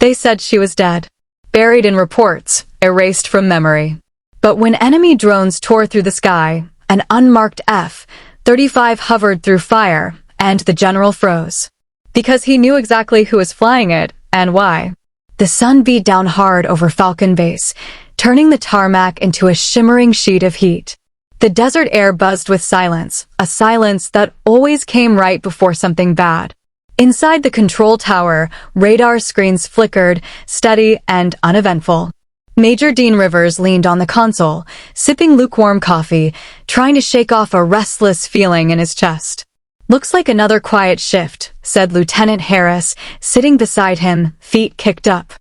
They said she was dead, buried in reports, erased from memory. But when enemy drones tore through the sky, an unmarked F-35 hovered through fire, and the general froze. Because he knew exactly who was flying it, and why. The sun beat down hard over Falcon Base, turning the tarmac into a shimmering sheet of heat. The desert air buzzed with silence, a silence that always came right before something bad. Inside the control tower, radar screens flickered, steady and uneventful. Major Dean Rivers leaned on the console, sipping lukewarm coffee, trying to shake off a restless feeling in his chest. "Looks like another quiet shift," said Lieutenant Harris, sitting beside him, feet kicked up.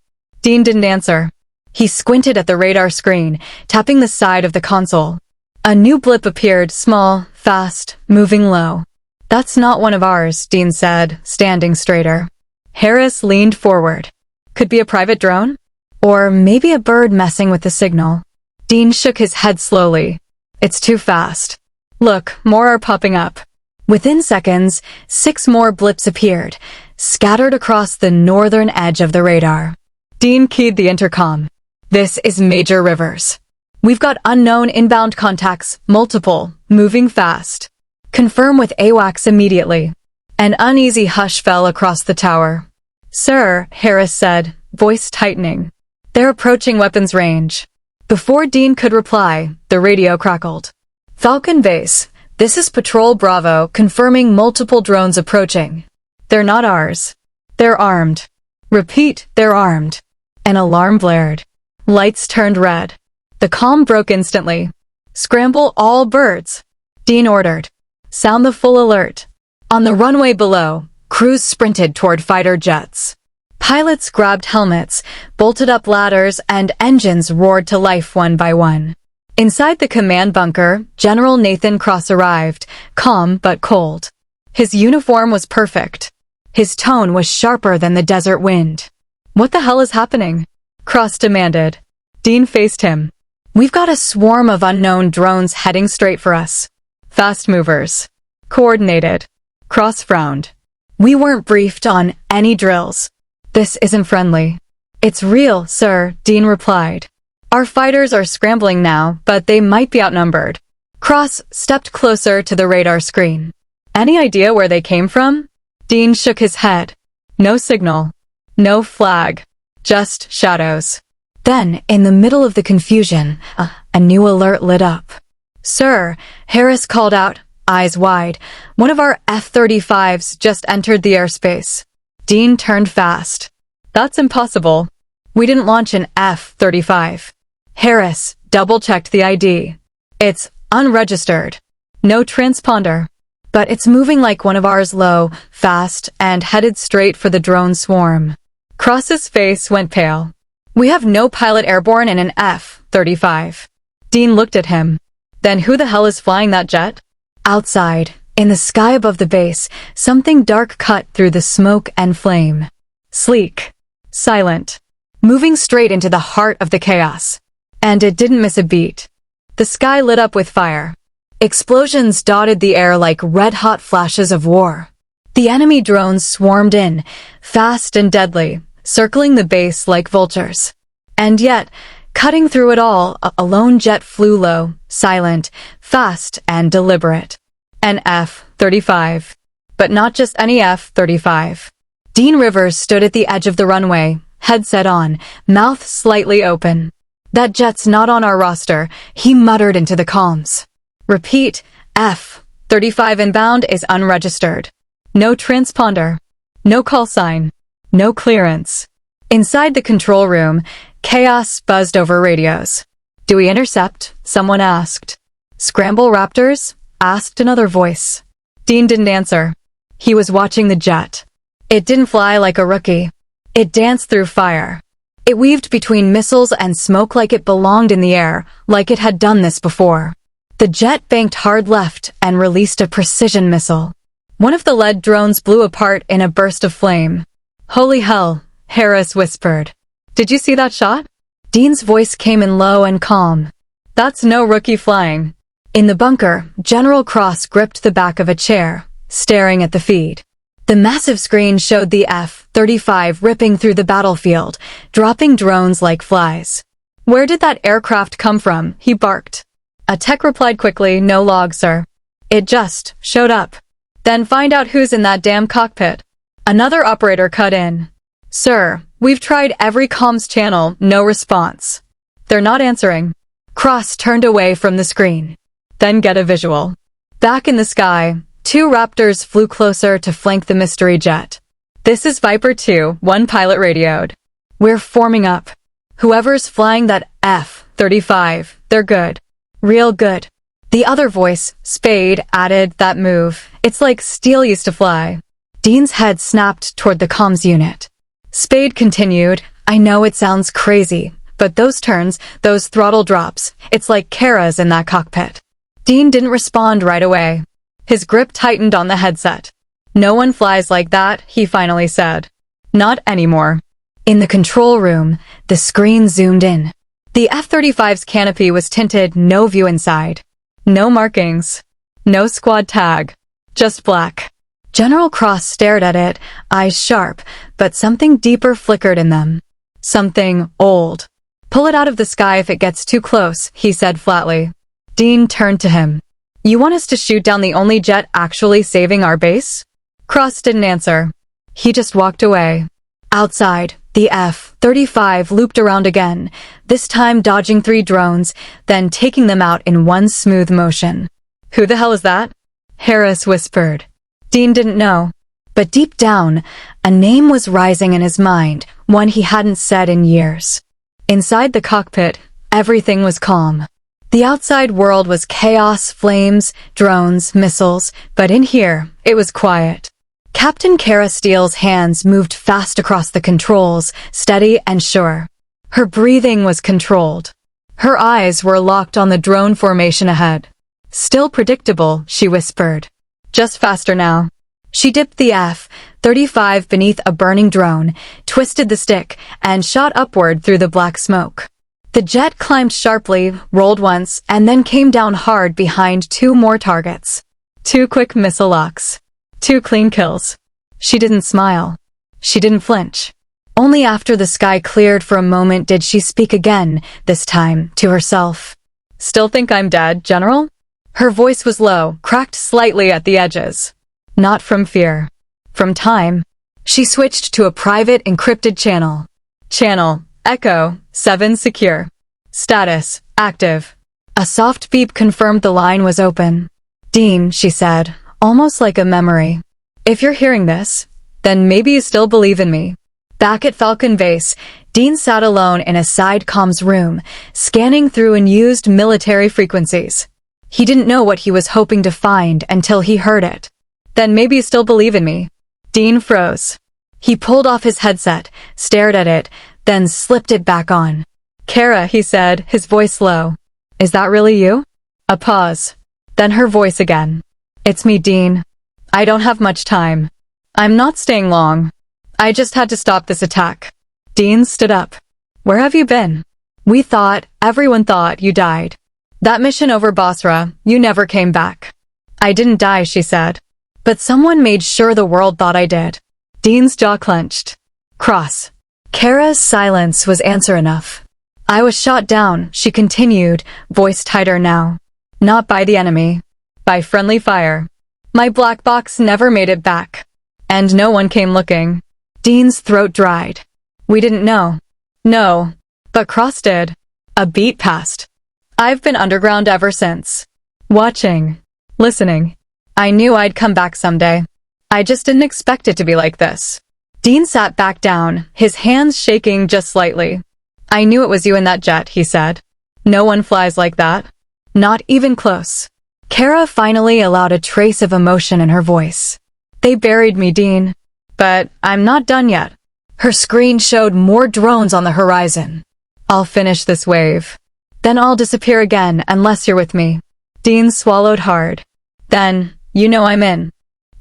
Dean didn't answer. He squinted at the radar screen, tapping the side of the console. A new blip appeared, small, fast, moving low. "That's not one of ours," Dean said, standing straighter. Harris leaned forward. "Could be a private drone? Or maybe a bird messing with the signal." Dean shook his head slowly. "It's too fast. Look, more are popping up." Within seconds, 6 more blips appeared, scattered across the northern edge of the radar. Dean keyed the intercom. "This is Major Rivers. We've got unknown inbound contacts, multiple, moving fast. Confirm with AWACS immediately." An uneasy hush fell across the tower. "Sir," Harris said, voice tightening. "They're approaching weapons range." Before Dean could reply, the radio crackled. "Falcon Base, this is Patrol Bravo confirming multiple drones approaching. They're not ours. They're armed. Repeat, they're armed." An alarm blared. Lights turned red. The comm broke instantly. "Scramble all birds," Dean ordered. "Sound the full alert." On the runway below, crews sprinted toward fighter jets. Pilots grabbed helmets, bolted up ladders, and engines roared to life one by one. Inside the command bunker, General Nathan Cross arrived, calm but cold. His uniform was perfect. His tone was sharper than the desert wind. "What the hell is happening?" Cross demanded. Dean faced him. "We've got a swarm of unknown drones heading straight for us. Fast movers. Coordinated." Cross frowned. "We weren't briefed on any drills. This isn't friendly." "It's real, sir," Dean replied. "Our fighters are scrambling now, but they might be outnumbered." Cross stepped closer to the radar screen. "Any idea where they came from?" Dean shook his head. "No signal. No flag. Just shadows." Then, in the middle of the confusion, a new alert lit up. "Sir," Harris called out, eyes wide, "one of our F-35s just entered the airspace." Dean turned fast. "That's impossible. We didn't launch an F-35. Harris double-checked the ID. "It's unregistered. No transponder. But it's moving like one of ours, low, fast, and headed straight for the drone swarm." Cross's face went pale. "We have no pilot airborne in an F-35. Dean looked at him. "Then who the hell is flying that jet?" Outside, in the sky above the base, something dark cut through the smoke and flame. Sleek. Silent. Moving straight into the heart of the chaos. And it didn't miss a beat. The sky lit up with fire. Explosions dotted the air like red-hot flashes of war. The enemy drones swarmed in, fast and deadly, circling the base like vultures. And yet, cutting through it all, a lone jet flew low, silent, fast, and deliberate. An F-35. But not just any F-35. Dean Rivers stood at the edge of the runway, headset on, mouth slightly open. "That jet's not on our roster," he muttered into the comms. "Repeat, F-35 inbound is unregistered. No transponder. No call sign. No clearance." Inside the control room, chaos buzzed over radios. "Do we intercept?" someone asked. "Scramble Raptors?" asked another voice. Dean didn't answer. He was watching the jet. It didn't fly like a rookie. It danced through fire. It weaved between missiles and smoke like it belonged in the air, like it had done this before. The jet banked hard left and released a precision missile. One of the lead drones blew apart in a burst of flame. "Holy hell," Harris whispered. "Did you see that shot?" Dean's voice came in low and calm. "That's no rookie flying." In the bunker, General Cross gripped the back of a chair, staring at the feed. The massive screen showed the F-35 ripping through the battlefield, dropping drones like flies. "Where did that aircraft come from?" he barked. A tech replied quickly, "No log, sir. It just showed up." "Then find out who's in that damn cockpit." Another operator cut in. "Sir, we've tried every comms channel, no response." "They're not answering." Cross turned away from the screen. "Then get a visual." Back in the sky, two Raptors flew closer to flank the mystery jet. "This is Viper 2, one pilot radioed. We're forming up. Whoever's flying that F-35, they're good. Real good." The other voice, Spade, added, "That move. It's like Steele used to fly." Dean's head snapped toward the comms unit. Spade continued, "I know it sounds crazy, but those turns, those throttle drops, it's like Kara's in that cockpit." Dean didn't respond right away. His grip tightened on the headset. "No one flies like that," he finally said. "Not anymore." In the control room, the screen zoomed in. The F-35's canopy was tinted, no view inside. No markings. No squad tag. Just black. General Cross stared at it, eyes sharp, but something deeper flickered in them. Something old. "Pull it out of the sky if it gets too close," he said flatly. Dean turned to him. "You want us to shoot down the only jet actually saving our base?" Cross didn't answer. He just walked away. Outside, the F-35 looped around again, this time dodging 3 drones, then taking them out in one smooth motion. "Who the hell is that?" Harris whispered. Dean didn't know. But deep down, a name was rising in his mind, one he hadn't said in years. Inside the cockpit, everything was calm. The outside world was chaos, flames, drones, missiles, but in here, it was quiet. Captain Kara Steele's hands moved fast across the controls, steady and sure. Her breathing was controlled. Her eyes were locked on the drone formation ahead. "Still predictable," she whispered. "Just faster now." She dipped the F-35 beneath a burning drone, twisted the stick, and shot upward through the black smoke. The jet climbed sharply, rolled once, and then came down hard behind 2 more targets. 2 quick missile locks. 2 clean kills. She didn't smile. She didn't flinch. Only after the sky cleared for a moment did she speak again, this time to herself. "Still think I'm dead, General?" Her voice was low, cracked slightly at the edges. Not from fear. From time. She switched to a private encrypted channel. Channel, Echo, 7 secure. Status, active. A soft beep confirmed the line was open. "Dean," she said, almost like a memory. "If you're hearing this, then maybe you still believe in me." Back at Falcon Base, Dean sat alone in a side comms room, scanning through unused military frequencies. He didn't know what he was hoping to find until he heard it. "Then maybe you still believe in me." Dean froze. He pulled off his headset, stared at it, then slipped it back on. "Kara," he said, his voice low. "Is that really you?" A pause. Then her voice again. "It's me, Dean. I don't have much time. I'm not staying long. I just had to stop this attack." Dean stood up. "Where have you been?" Everyone thought you died. That mission over Basra, you never came back." "I didn't die," she said. "But someone made sure the world thought I did." Dean's jaw clenched. Cross. Kara's silence was answer enough. "I was shot down," she continued, voice tighter now. "Not by the enemy. By friendly fire. My black box never made it back. And no one came looking." Dean's throat dried. "We didn't know." "No. But Cross did." A beat passed. "I've been underground ever since. Watching. Listening. I knew I'd come back someday. I just didn't expect it to be like this." Dean sat back down, his hands shaking just slightly. "I knew it was you in that jet," he said. "No one flies like that. Not even close." Kara finally allowed a trace of emotion in her voice. "They buried me, Dean. But I'm not done yet." Her screen showed more drones on the horizon. "I'll finish this wave. Then I'll disappear again unless you're with me." Dean swallowed hard. "Then, you know I'm in."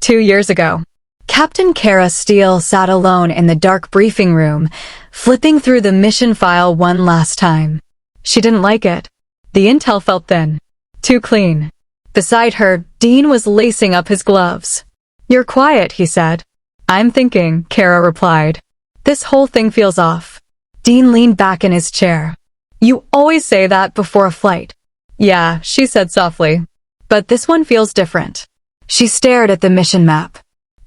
2 years ago. Captain Kara Steele sat alone in the dark briefing room, flipping through the mission file one last time. She didn't like it. The intel felt thin. Too clean. Beside her, Dean was lacing up his gloves. "You're quiet," he said. I'm thinking, Kara replied. This whole thing feels off. Dean leaned back in his chair. You always say that before a flight. Yeah, she said softly. But this one feels different. She stared at the mission map.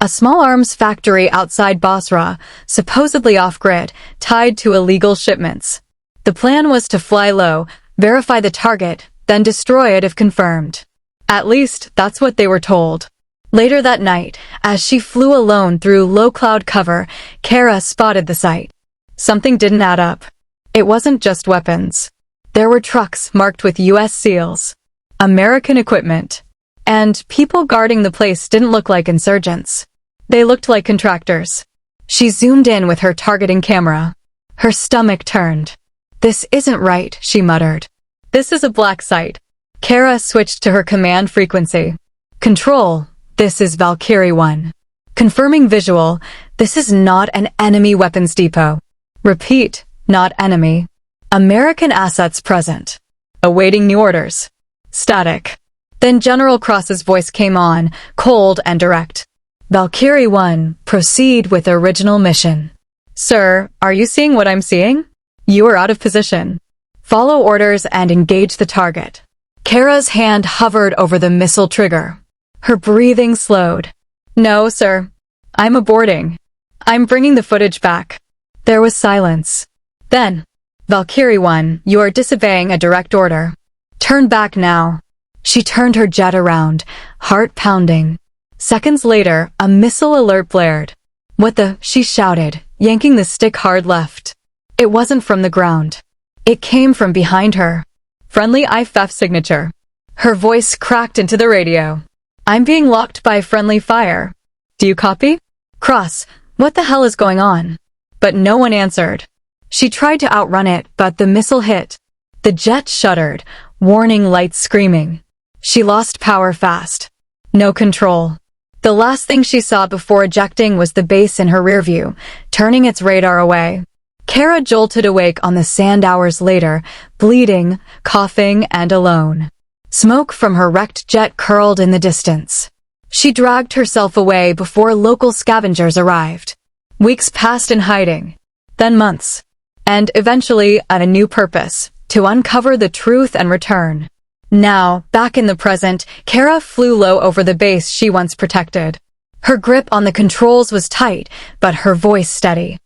A small arms factory outside Basra, supposedly off-grid, tied to illegal shipments. The plan was to fly low, verify the target, then destroy it if confirmed. At least, that's what they were told. Later that night, as she flew alone through low-cloud cover, Kara spotted the site. Something didn't add up. It wasn't just weapons. There were trucks marked with U.S. seals, American equipment, and people guarding the place didn't look like insurgents. They looked like contractors. She zoomed in with her targeting camera. Her stomach turned. This isn't right, she muttered. This is a black site. Kara switched to her command frequency. Control, this is Valkyrie 1. Confirming visual, this is not an enemy weapons depot. Repeat, not enemy. American assets present. Awaiting new orders. Static. Then General Cross's voice came on, cold and direct. Valkyrie 1, proceed with original mission. Sir, are you seeing what I'm seeing? You are out of position. Follow orders and engage the target. Kara's hand hovered over the missile trigger. Her breathing slowed. No, sir. I'm aborting. I'm bringing the footage back. There was silence. Then, Valkyrie 1, you are disobeying a direct order. Turn back now. She turned her jet around, heart pounding. Seconds later, a missile alert blared. What the? She shouted, yanking the stick hard left. It wasn't from the ground. It came from behind her. Friendly IFF signature. Her voice cracked into the radio. I'm being locked by friendly fire. Do you copy? Cross, what the hell is going on? But no one answered. She tried to outrun it, but the missile hit. The jet shuddered, warning lights screaming. She lost power fast. No control. The last thing she saw before ejecting was the base in her rearview, turning its radar away. Kara jolted awake on the sand hours later, bleeding, coughing, and alone. Smoke from her wrecked jet curled in the distance. She dragged herself away before local scavengers arrived. Weeks passed in hiding, then months, and eventually on a new purpose, to uncover the truth and return. Now, back in the present, Kara flew low over the base she once protected. Her grip on the controls was tight, but her voice steady.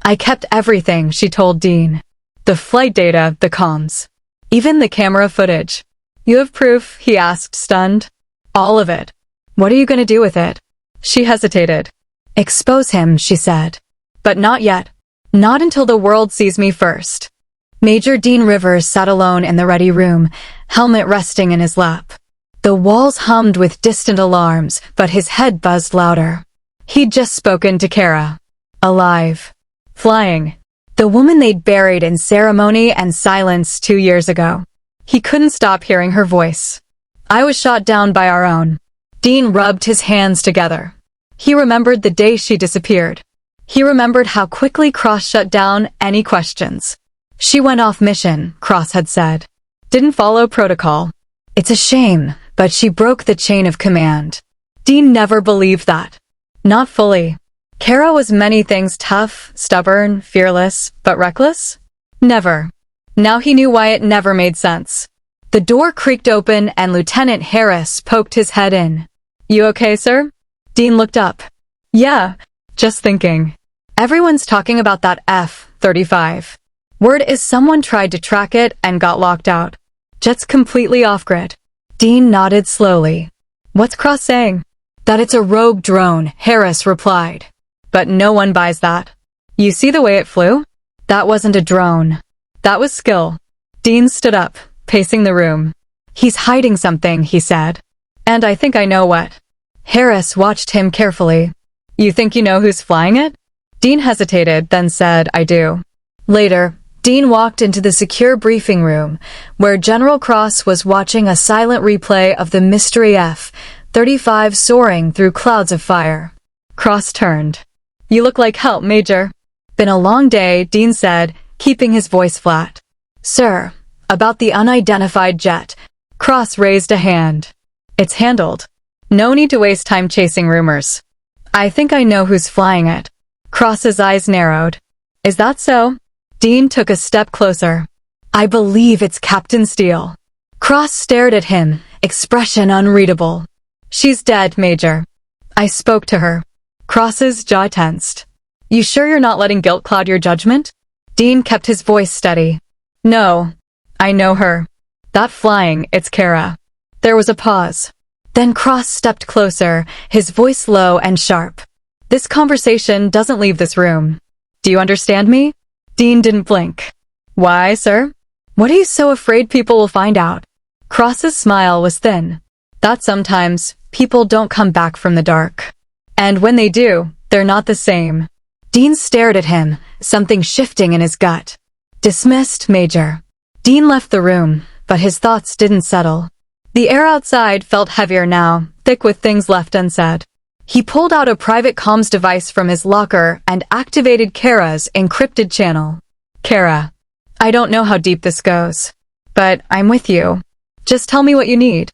I kept everything, she told Dean. The flight data, the comms. Even the camera footage. You have proof, he asked, stunned. All of it. What are you going to do with it? She hesitated. Expose him, she said. But not yet. Not until the world sees me first. Major Dean Rivers sat alone in the ready room, helmet resting in his lap. The walls hummed with distant alarms, but his head buzzed louder. He'd just spoken to Kara. Alive. Flying. The woman they'd buried in ceremony and silence 2 years ago. He couldn't stop hearing her voice. I was shot down by our own. Dean rubbed his hands together. He remembered the day she disappeared. He remembered how quickly Cross shut down any questions. She went off mission, Cross had said. Didn't follow protocol. It's a shame, but she broke the chain of command. Dean never believed that. Not fully. Kara was many things: tough, stubborn, fearless, but reckless? Never. Now he knew why it never made sense. The door creaked open and Lieutenant Harris poked his head in. You okay, sir? Dean looked up. Yeah, just thinking. Everyone's talking about that F-35. Word is someone tried to track it and got locked out. Jet's completely off-grid. Dean nodded slowly. What's Cross saying? That it's a rogue drone, Harris replied. But no one buys that. You see the way it flew? That wasn't a drone. That was skill. Dean stood up, pacing the room. He's hiding something, he said. And I think I know what. Harris watched him carefully. You think you know who's flying it? Dean hesitated, then said, I do. Later, Dean walked into the secure briefing room, where General Cross was watching a silent replay of the mystery F-35 soaring through clouds of fire. Cross turned. You look like help, Major. Been a long day, Dean said, keeping his voice flat. Sir, about the unidentified jet. Cross raised a hand. It's handled. No need to waste time chasing rumors. I think I know who's flying it. Cross's eyes narrowed. Is that so? Dean took a step closer. I believe it's Captain Steele. Cross stared at him, expression unreadable. She's dead, Major. I spoke to her. Cross's jaw tensed. You sure you're not letting guilt cloud your judgment? Dean kept his voice steady. No. I know her. That flying, it's Kara. There was a pause. Then Cross stepped closer, his voice low and sharp. This conversation doesn't leave this room. Do you understand me? Dean didn't blink. Why, sir? What are you so afraid people will find out? Cross's smile was thin. That sometimes people don't come back from the dark. And when they do, they're not the same. Dean stared at him, something shifting in his gut. Dismissed, Major. Dean left the room, but his thoughts didn't settle. The air outside felt heavier now, thick with things left unsaid. He pulled out a private comms device from his locker and activated Kara's encrypted channel. Kara, I don't know how deep this goes, but I'm with you. Just tell me what you need.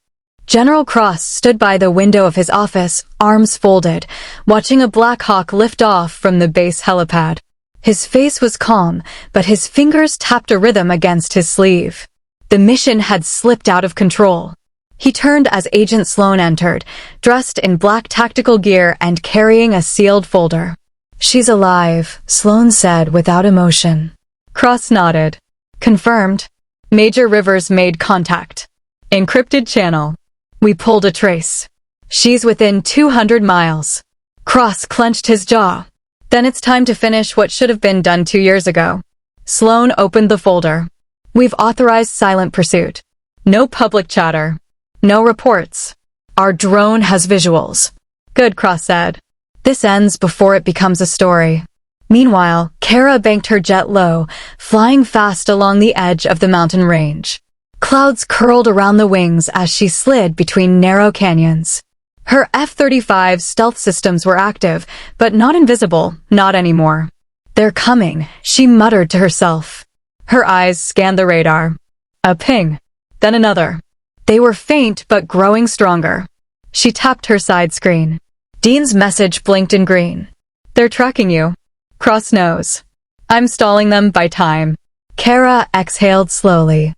General Cross stood by the window of his office, arms folded, watching a Black Hawk lift off from the base helipad. His face was calm, but his fingers tapped a rhythm against his sleeve. The mission had slipped out of control. He turned as Agent Sloan entered, dressed in black tactical gear and carrying a sealed folder. She's alive, Sloan said without emotion. Cross nodded. Confirmed. Major Rivers made contact. Encrypted channel. We pulled a trace. She's within 200 miles. Cross clenched his jaw. Then it's time to finish what should have been done 2 years ago. Sloan opened the folder. We've authorized silent pursuit. No public chatter. No reports. Our drone has visuals. Good, Cross said. This ends before it becomes a story. Meanwhile, Kara banked her jet low, flying fast along the edge of the mountain range. Clouds curled around the wings as she slid between narrow canyons. Her F-35 stealth systems were active, but not invisible, not anymore. They're coming, she muttered to herself. Her eyes scanned the radar. A ping. Then another. They were faint but growing stronger. She tapped her side screen. Dean's message blinked in green. They're tracking you. Cross knows. I'm stalling them by time. Kara exhaled slowly.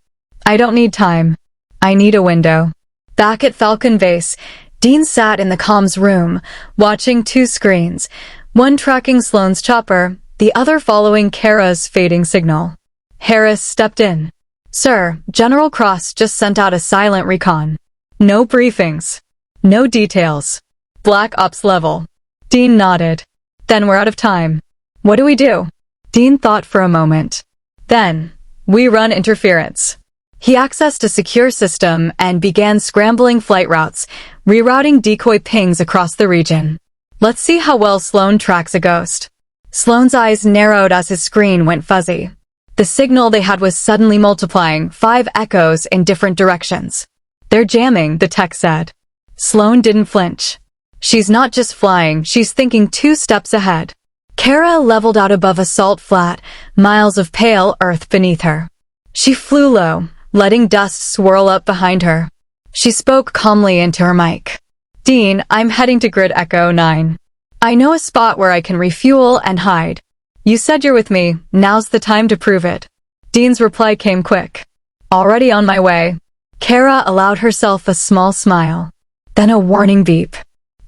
I don't need time. I need a window. Back at Falcon Base, Dean sat in the comms room, watching 2 screens, one tracking Sloan's chopper, the other following Kara's fading signal. Harris stepped in. Sir, General Cross just sent out a silent recon. No briefings. No details. Black Ops level. Dean nodded. Then we're out of time. What do we do? Dean thought for a moment. Then, we run interference. He accessed a secure system and began scrambling flight routes, rerouting decoy pings across the region. Let's see how well Sloan tracks a ghost. Sloan's eyes narrowed as his screen went fuzzy. The signal they had was suddenly multiplying, 5 echoes in different directions. They're jamming, the tech said. Sloan didn't flinch. She's not just flying, she's thinking 2 steps ahead. Kara leveled out above a salt flat, miles of pale earth beneath her. She flew low, letting dust swirl up behind her. She spoke calmly into her mic. Dean, I'm heading to Grid Echo 9. I know a spot where I can refuel and hide. You said you're with me, now's the time to prove it. Dean's reply came quick. Already on my way. Kara allowed herself a small smile. Then a warning beep.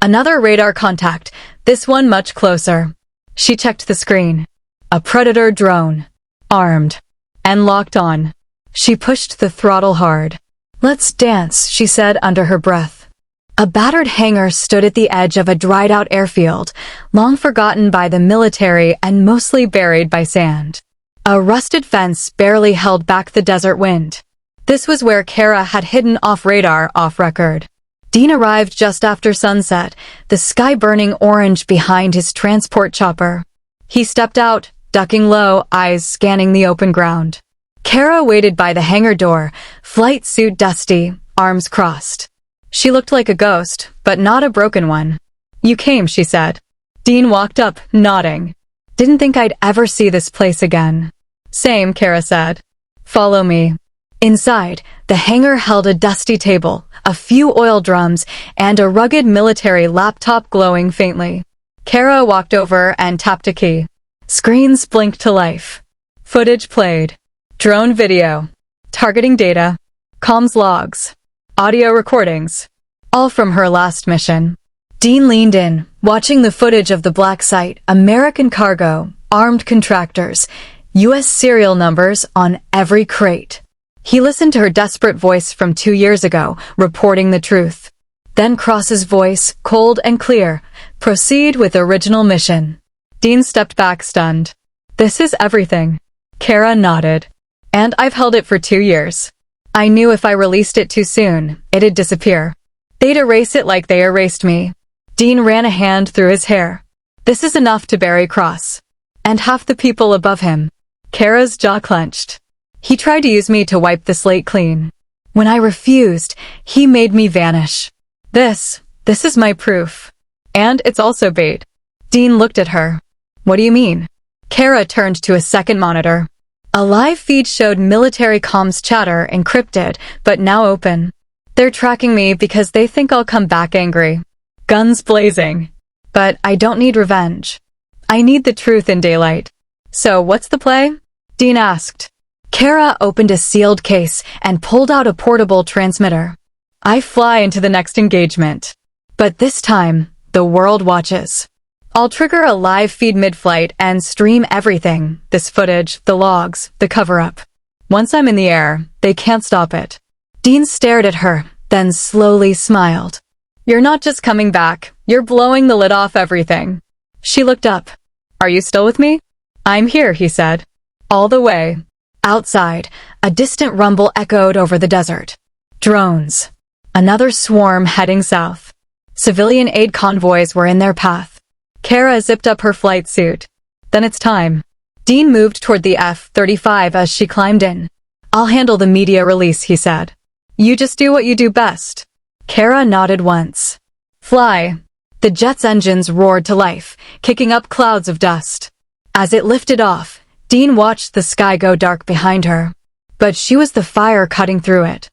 Another radar contact, this one much closer. She checked the screen. A Predator drone. Armed. And locked on. She pushed the throttle hard. Let's dance, she said under her breath. A battered hangar stood at the edge of a dried-out airfield, long forgotten by the military and mostly buried by sand. A rusted fence barely held back the desert wind. This was where Kara had hidden off radar, off record. Dean arrived just after sunset, the sky burning orange behind his transport chopper. He stepped out, ducking low, eyes scanning the open ground. Kara waited by the hangar door, flight suit dusty, arms crossed. She looked like a ghost, but not a broken one. You came, she said. Dean walked up, nodding. Didn't think I'd ever see this place again. Same, Kara said. Follow me. Inside, the hangar held a dusty table, a few oil drums, and a rugged military laptop glowing faintly. Kara walked over and tapped a key. Screens blinked to life. Footage played. Drone video. Targeting data. Comms logs. Audio recordings. All from her last mission. Dean leaned in, watching the footage of the black site, American cargo, armed contractors, U.S. serial numbers on every crate. He listened to her desperate voice from 2 years ago, reporting the truth. Then Cross's voice, cold and clear, proceed with original mission. Dean stepped back stunned. This is everything. Kara nodded. And I've held it for 2 years. I knew if I released it too soon, it'd disappear. They'd erase it like they erased me. Dean ran a hand through his hair. This is enough to bury Cross. And half the people above him. Kara's jaw clenched. He tried to use me to wipe the slate clean. When I refused, he made me vanish. This is my proof. And it's also bait. Dean looked at her. What do you mean? Kara turned to a second monitor. A live feed showed military comms chatter encrypted, but now open. They're tracking me because they think I'll come back angry. Guns blazing. But I don't need revenge. I need the truth in daylight. So what's the play? Dean asked. Kara opened a sealed case and pulled out a portable transmitter. I fly into the next engagement. But this time, the world watches. I'll trigger a live feed mid-flight and stream everything, this footage, the logs, the cover-up. Once I'm in the air, they can't stop it. Dean stared at her, then slowly smiled. You're not just coming back, you're blowing the lid off everything. She looked up. Are you still with me? I'm here, he said. All the way. Outside, a distant rumble echoed over the desert. Drones. Another swarm heading south. Civilian aid convoys were in their path. Kara zipped up her flight suit. Then it's time. Dean moved toward the F-35 as she climbed in. I'll handle the media release, he said. You just do what you do best. Kara nodded once. Fly. The jet's engines roared to life, kicking up clouds of dust. As it lifted off, Dean watched the sky go dark behind her. But she was the fire cutting through it.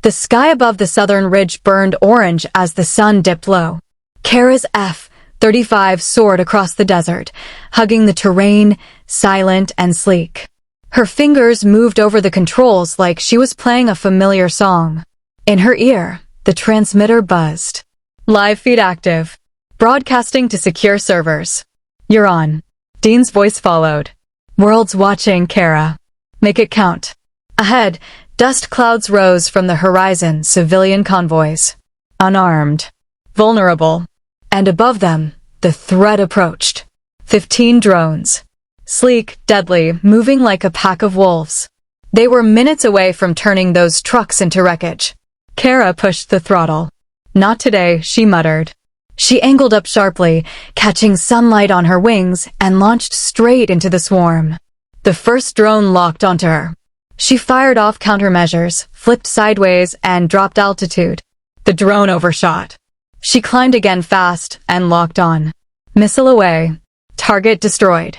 The sky above the southern ridge burned orange as the sun dipped low. Kara's F-35 soared across the desert, hugging the terrain, silent and sleek. Her fingers moved over the controls like she was playing a familiar song. In her ear, the transmitter buzzed. Live feed active. Broadcasting to secure servers. You're on. Dean's voice followed. World's watching, Kara. Make it count. Ahead, dust clouds rose from the horizon, civilian convoys. Unarmed. Vulnerable. And above them, the threat approached. 15 drones. Sleek, deadly, moving like a pack of wolves. They were minutes away from turning those trucks into wreckage. Kara pushed the throttle. Not today, she muttered. She angled up sharply, catching sunlight on her wings, and launched straight into the swarm. The first drone locked onto her. She fired off countermeasures, flipped sideways, and dropped altitude. The drone overshot. She climbed again fast and locked on. Missile away. Target destroyed.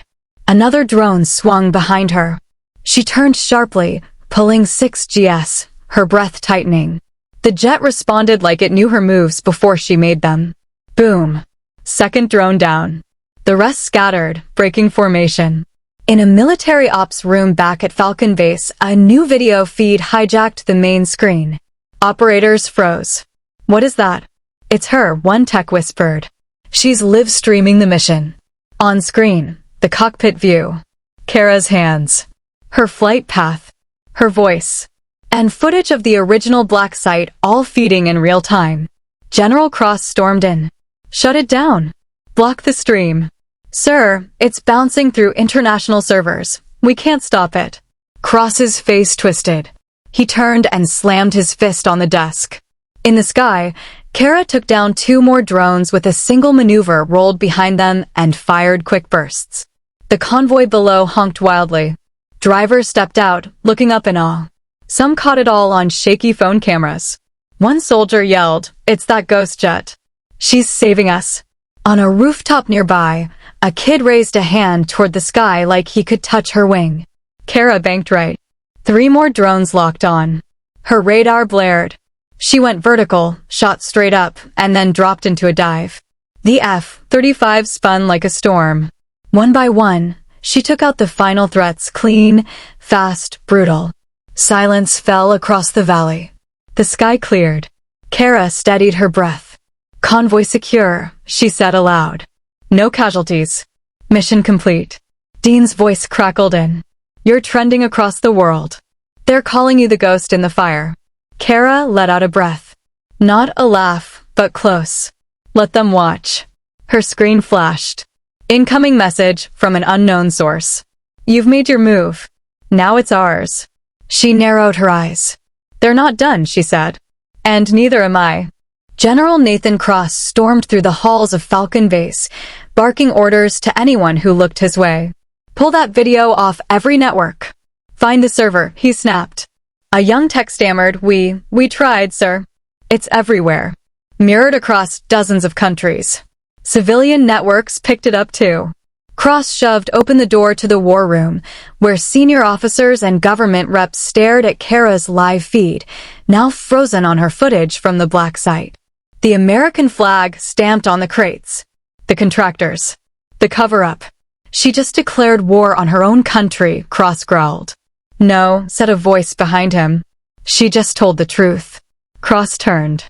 Another drone swung behind her. She turned sharply, pulling 6 GS, her breath tightening. The jet responded like it knew her moves before she made them. Boom. Second drone down. The rest scattered, breaking formation. In a military ops room back at Falcon Base, a new video feed hijacked the main screen. Operators froze. What is that? It's her, one tech whispered. She's live streaming the mission. On screen, the cockpit view. Kara's hands. Her flight path. Her voice. And footage of the original black site all feeding in real time. General Cross stormed in. Shut it down. Block the stream. Sir, it's bouncing through international servers. We can't stop it. Cross's face twisted. He turned and slammed his fist on the desk. In the sky, Kara took down 2 more drones with a single maneuver rolled behind them and fired quick bursts. The convoy below honked wildly. Drivers stepped out, looking up in awe. Some caught it all on shaky phone cameras. One soldier yelled, "It's that ghost jet. She's saving us." On a rooftop nearby, a kid raised a hand toward the sky like he could touch her wing. Kara banked right. 3 more drones locked on. Her radar blared. She went vertical, shot straight up, and then dropped into a dive. The F-35 spun like a storm. One by one, she took out the final threats, clean, fast, brutal. Silence fell across the valley. The sky cleared. Kara steadied her breath. "Convoy secure," she said aloud. "No casualties. Mission complete." Dean's voice crackled in. "You're trending across the world. They're calling you the ghost in the fire." Kara let out a breath. Not a laugh, but close. "Let them watch." Her screen flashed. "Incoming message from an unknown source. You've made your move. Now it's ours." She narrowed her eyes. "They're not done," she said. "And neither am I." General Nathan Cross stormed through the halls of Falcon Base, barking orders to anyone who looked his way. "Pull that video off every network. Find the server," he snapped. A young tech stammered, We tried, sir." "It's everywhere." Mirrored across dozens of countries. Civilian networks picked it up too. Cross shoved open the door to the war room, where senior officers and government reps stared at Kara's live feed, now frozen on her footage from the black site. The American flag stamped on the crates. The contractors. The cover-up. "She just declared war on her own country," Cross growled. "No," said a voice behind him. "She just told the truth." Cross turned.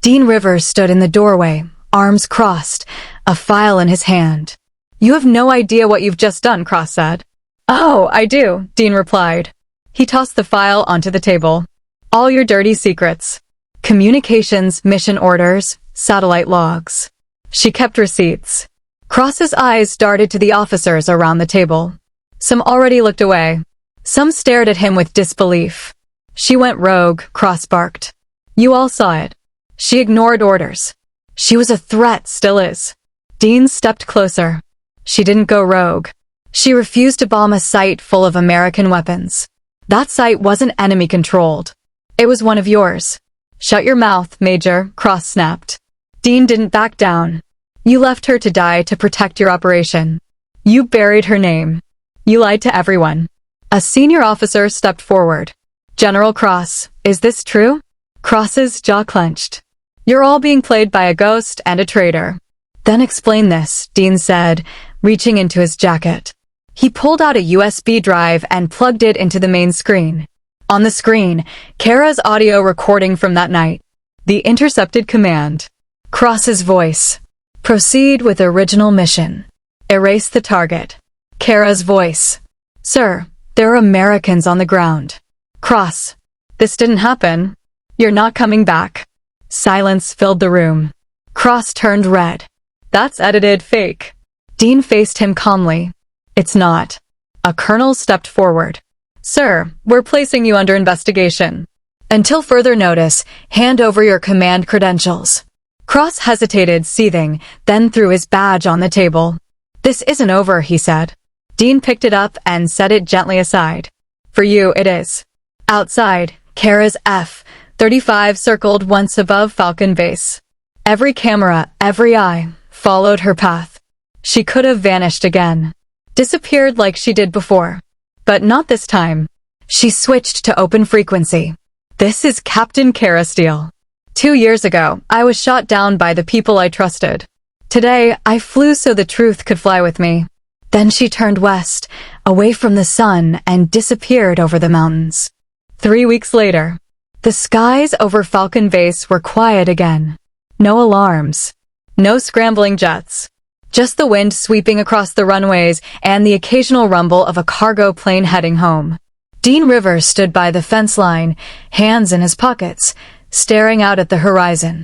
Dean Rivers stood in the doorway, arms crossed, a file in his hand. "You have no idea what you've just done," Cross said. "Oh, I do," Dean replied. He tossed the file onto the table. "All your dirty secrets. Communications, mission orders, satellite logs." She kept receipts. Cross's eyes darted to the officers around the table. Some already looked away. Some stared at him with disbelief. "She went rogue," Cross barked. "You all saw it. She ignored orders. She was a threat, still is." Dean stepped closer. "She didn't go rogue. She refused to bomb a site full of American weapons. That site wasn't enemy-controlled. It was one of yours." "Shut your mouth, Major," Cross snapped. Dean didn't back down. "You left her to die to protect your operation. You buried her name. You lied to everyone." A senior officer stepped forward. "General Cross, is this true?" Cross's jaw clenched. "You're all being played by a ghost and a traitor." "Then explain this," Dean said, reaching into his jacket. He pulled out a USB drive and plugged it into the main screen. On the screen, Kara's audio recording from that night. The intercepted command. Cross's voice. "Proceed with original mission. Erase the target." Kara's voice. "Sir, there are Americans on the ground." Cross. "This didn't happen. You're not coming back." Silence filled the room. Cross turned red. "That's edited fake." Dean faced him calmly. "It's not." A colonel stepped forward. "Sir, we're placing you under investigation. Until further notice, hand over your command credentials." Cross hesitated, seething, then threw his badge on the table. "This isn't over," he said. Dean picked it up and set it gently aside. "For you, it is." Outside, Kara's F-35 circled once above Falcon Base. Every camera, every eye, followed her path. She could have vanished again. Disappeared like she did before. But not this time. She switched to open frequency. "This is Captain Kara Steele. 2 years ago, I was shot down by the people I trusted. Today, I flew so the truth could fly with me." Then she turned west, away from the sun, and disappeared over the mountains. 3 weeks later, the skies over Falcon Base were quiet again. No alarms. No scrambling jets. Just the wind sweeping across the runways and the occasional rumble of a cargo plane heading home. Dean Rivers stood by the fence line, hands in his pockets, staring out at the horizon.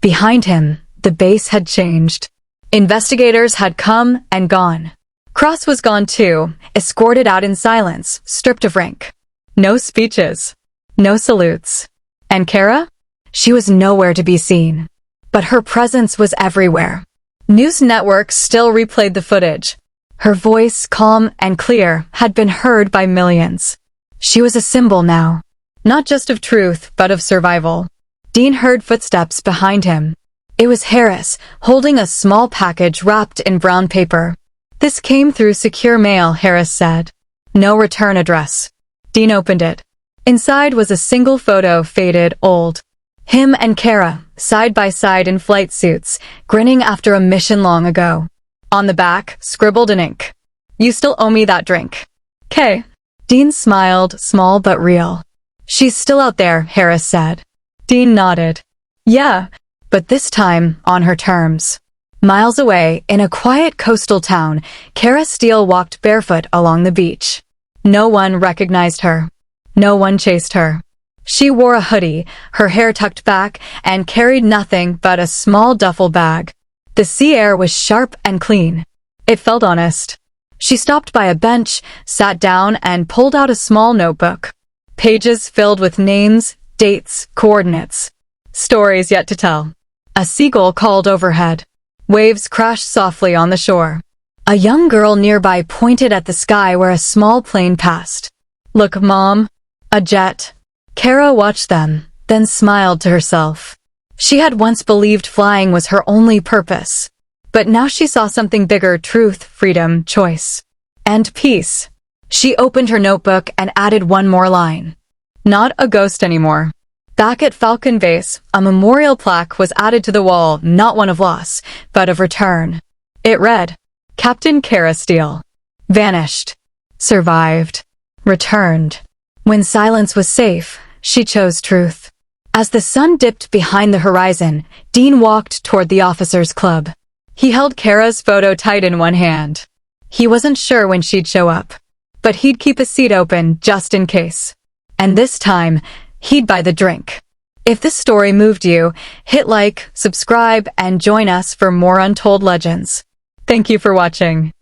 Behind him, the base had changed. Investigators had come and gone. Cross was gone too, escorted out in silence, stripped of rank. No speeches. No salutes. And Kara? She was nowhere to be seen. But her presence was everywhere. News networks still replayed the footage. Her voice, calm and clear, had been heard by millions. She was a symbol now. Not just of truth, but of survival. Dean heard footsteps behind him. It was Harris, holding a small package wrapped in brown paper. "This came through secure mail," Harris said. "No return address." Dean opened it. Inside was a single photo, faded, old. Him and Kara, side by side in flight suits, grinning after a mission long ago. On the back, scribbled in ink. "You still owe me that drink. K." Dean smiled, small but real. "She's still out there," Harris said. Dean nodded. "Yeah, but this time on her terms." Miles away, in a quiet coastal town, Kara Steele walked barefoot along the beach. No one recognized her. No one chased her. She wore a hoodie, her hair tucked back, and carried nothing but a small duffel bag. The sea air was sharp and clean. It felt honest. She stopped by a bench, sat down, and pulled out a small notebook. Pages filled with names, dates, coordinates. Stories yet to tell. A seagull called overhead. Waves crashed softly on the shore. A young girl nearby pointed at the sky where a small plane passed. "Look, Mom." A jet. Kara watched them, then smiled to herself. She had once believed flying was her only purpose. But now she saw something bigger: truth, freedom, choice. And peace. She opened her notebook and added one more line. "Not a ghost anymore." Back at Falcon Base, a memorial plaque was added to the wall, not one of loss, but of return. It read, "Captain Kara Steele. Vanished. Survived. Returned." When silence was safe, she chose truth. As the sun dipped behind the horizon, Dean walked toward the officers' club. He held Kara's photo tight in one hand. He wasn't sure when she'd show up, but he'd keep a seat open just in case. And this time, he'd buy the drink. If this story moved you, hit like, subscribe, and join us for more untold legends. Thank you for watching.